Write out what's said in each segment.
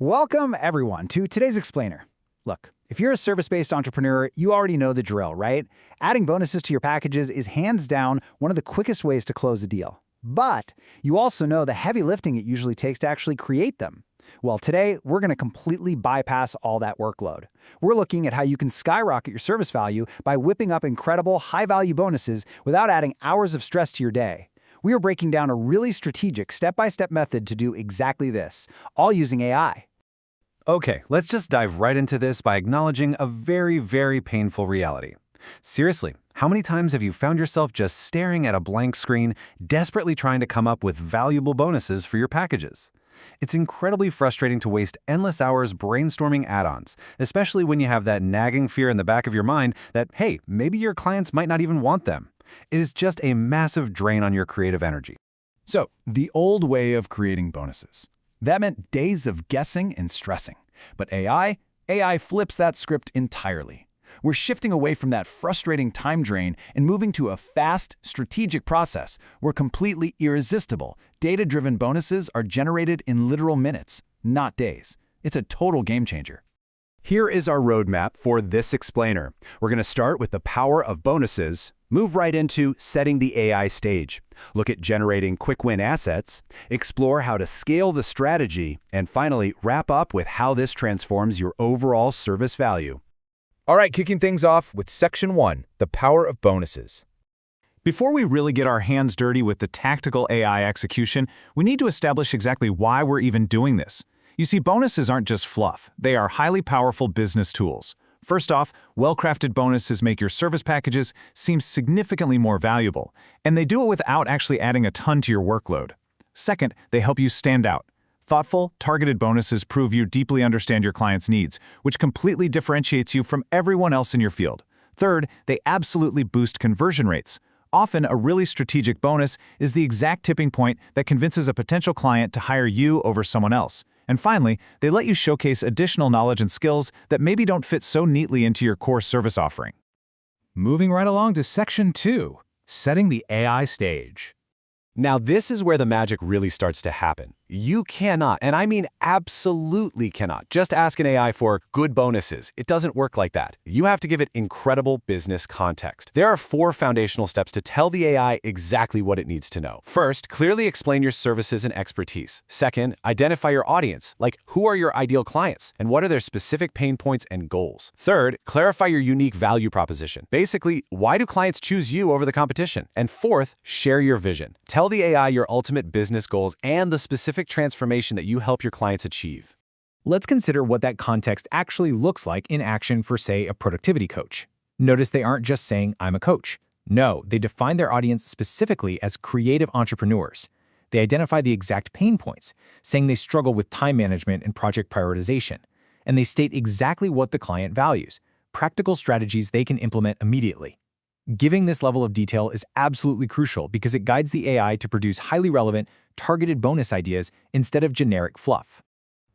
Welcome, everyone, to today's explainer. Look, if you're a service-based entrepreneur, you already know the drill, right? Adding bonuses to your packages is hands down one of the quickest ways to close a deal. But you also know the heavy lifting it usually takes to actually create them. Well, today, we're going to completely bypass all that workload. We're looking at how you can skyrocket your service value by whipping up incredible, high-value bonuses without adding hours of stress to your day. We are breaking down a really strategic, step-by-step method to do exactly this, all using AI. Okay, let's just dive right into this by acknowledging a very, very painful reality. Seriously, how many times have you found yourself just staring at a blank screen, desperately trying to come up with valuable bonuses for your packages? It's incredibly frustrating to waste endless hours brainstorming add-ons, especially when you have that nagging fear in the back of your mind that, hey, maybe your clients might not even want them. It is just a massive drain on your creative energy. So, the old way of creating bonuses. That meant days of guessing and stressing. But AI flips that script entirely. We're shifting away from that frustrating time drain and moving to a fast, strategic process where completely irresistible, data-driven bonuses are generated in literal minutes, not days. It's a total game changer. Here is our roadmap for this explainer. We're going to start with the power of bonuses, move right into setting the AI stage, look at generating quick win assets, explore how to scale the strategy, and finally wrap up with how this transforms your overall service value. All right, kicking things off with Section 1, the power of bonuses. Before we really get our hands dirty with the tactical AI execution, we need to establish exactly why we're even doing this. You see, bonuses aren't just fluff. They are highly powerful business tools. First off, well-crafted bonuses make your service packages seem significantly more valuable, and they do it without actually adding a ton to your workload. Second, they help you stand out. Thoughtful, targeted bonuses prove you deeply understand your client's needs, which completely differentiates you from everyone else in your field. Third, they absolutely boost conversion rates. Often, a really strategic bonus is the exact tipping point that convinces a potential client to hire you over someone else. And finally, they let you showcase additional knowledge and skills that maybe don't fit so neatly into your core service offering. Moving right along to Section 2, setting the AI stage. Now this is where the magic really starts to happen. You cannot, and I mean absolutely cannot, just ask an AI for good bonuses. It doesn't work like that. You have to give it incredible business context. There are 4 foundational steps to tell the AI exactly what it needs to know. First, clearly explain your services and expertise. Second, identify your audience, like who are your ideal clients and what are their specific pain points and goals. Third, clarify your unique value proposition. Basically, why do clients choose you over the competition? And fourth, share your vision. Tell the AI your ultimate business goals and the specific transformation that you help your clients achieve. Let's consider what that context actually looks like in action for, say, a productivity coach. Notice they aren't just saying, "I'm a coach." No, they define their audience specifically as creative entrepreneurs. They identify the exact pain points, saying they struggle with time management and project prioritization. And they state exactly what the client values, practical strategies they can implement immediately. Giving this level of detail is absolutely crucial because it guides the AI to produce highly relevant, targeted bonus ideas instead of generic fluff.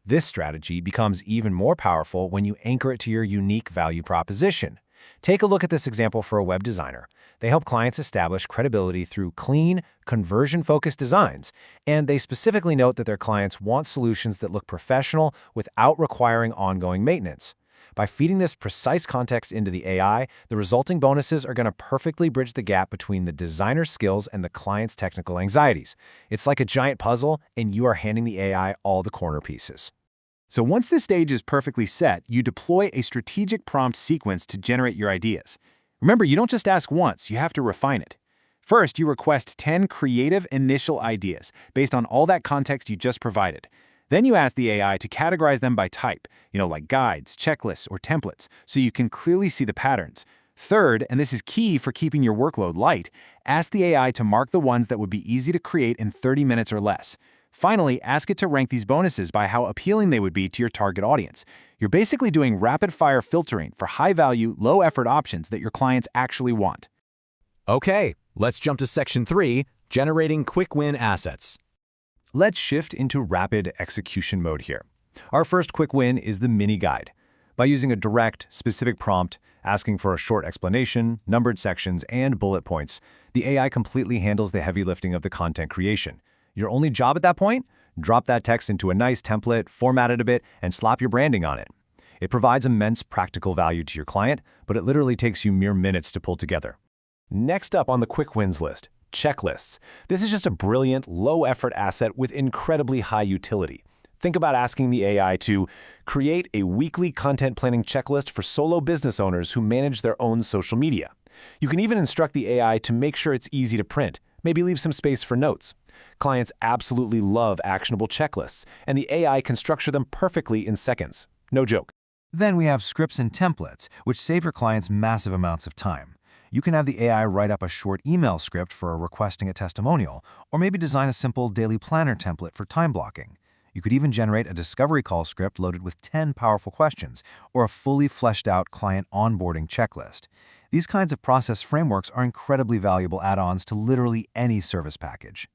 This strategy becomes even more powerful when you anchor it to your unique value proposition. Take a look at this example for a web designer. They help clients establish credibility through clean, conversion-focused designs, and they specifically note that their clients want solutions that look professional without requiring ongoing maintenance. By feeding this precise context into the AI, the resulting bonuses are going to perfectly bridge the gap between the designer's skills and the client's technical anxieties. It's like a giant puzzle, and you are handing the AI all the corner pieces. So once the stage is perfectly set, you deploy a strategic prompt sequence to generate your ideas. Remember, you don't just ask once, you have to refine it. First, you request 10 creative initial ideas based on all that context you just provided. Then you ask the AI to categorize them by type, like guides, checklists, or templates, so you can clearly see the patterns. Third, and this is key for keeping your workload light, ask the AI to mark the ones that would be easy to create in 30 minutes or less. Finally, ask it to rank these bonuses by how appealing they would be to your target audience. You're basically doing rapid-fire filtering for high-value, low-effort options that your clients actually want. Okay, let's jump to Section 3, generating quick win assets. Let's shift into rapid execution mode here. Our first quick win is the mini guide. By using a direct, specific prompt, asking for a short explanation, numbered sections, and bullet points, the AI completely handles the heavy lifting of the content creation. Your only job at that point? Drop that text into a nice template, format it a bit, and slap your branding on it. It provides immense practical value to your client, but it literally takes you mere minutes to pull together. Next up on the quick wins list, checklists. This is just a brilliant, low-effort asset with incredibly high utility. Think about asking the AI to create a weekly content planning checklist for solo business owners who manage their own social media. You can even instruct the AI to make sure it's easy to print, maybe leave some space for notes. Clients absolutely love actionable checklists, and the AI can structure them perfectly in seconds. No joke. Then we have scripts and templates, which save your clients massive amounts of time. You can have the AI write up a short email script for requesting a testimonial, or maybe design a simple daily planner template for time blocking. You could even generate a discovery call script loaded with 10 powerful questions, or a fully fleshed out client onboarding checklist. These kinds of process frameworks are incredibly valuable add-ons to literally any service package.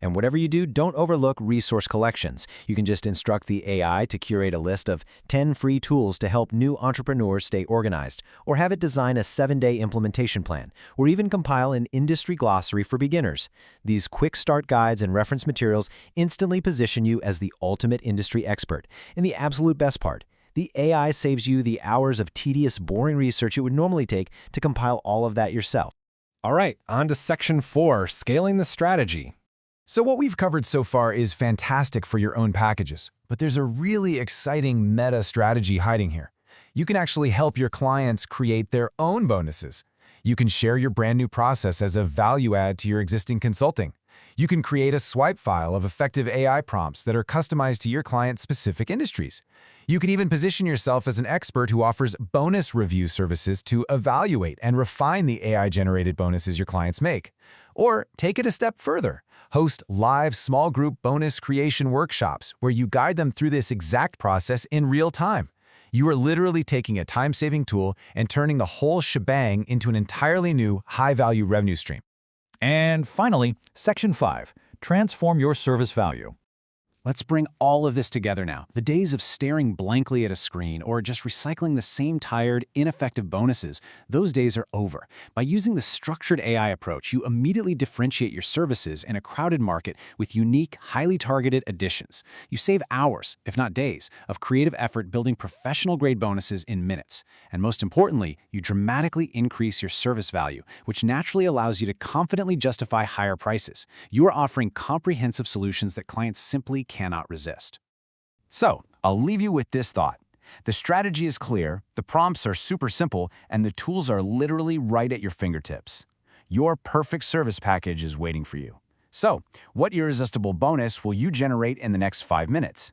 And whatever you do, don't overlook resource collections. You can just instruct the AI to curate a list of 10 free tools to help new entrepreneurs stay organized, or have it design a 7-day implementation plan, or even compile an industry glossary for beginners. These quick start guides and reference materials instantly position you as the ultimate industry expert. And the absolute best part, the AI saves you the hours of tedious, boring research it would normally take to compile all of that yourself. All right, on to Section 4, Scaling the Strategy. So what we've covered so far is fantastic for your own packages, but there's a really exciting meta strategy hiding here. You can actually help your clients create their own bonuses. You can share your brand new process as a value add to your existing consulting. You can create a swipe file of effective AI prompts that are customized to your client's specific industries. You can even position yourself as an expert who offers bonus review services to evaluate and refine the AI-generated bonuses your clients make. Or take it a step further. Host live small group bonus creation workshops where you guide them through this exact process in real time. You are literally taking a time-saving tool and turning the whole shebang into an entirely new, high-value revenue stream. And finally, Section 5, Transform your service value. Let's bring all of this together now. The days of staring blankly at a screen or just recycling the same tired, ineffective bonuses, those days are over. By using the structured AI approach, you immediately differentiate your services in a crowded market with unique, highly targeted additions. You save hours, if not days, of creative effort building professional-grade bonuses in minutes. And most importantly, you dramatically increase your service value, which naturally allows you to confidently justify higher prices. You are offering comprehensive solutions that clients simply cannot resist. So, I'll leave you with this thought. The strategy is clear, the prompts are super simple, and the tools are literally right at your fingertips. Your perfect service package is waiting for you. So, what irresistible bonus will you generate in the next 5 minutes?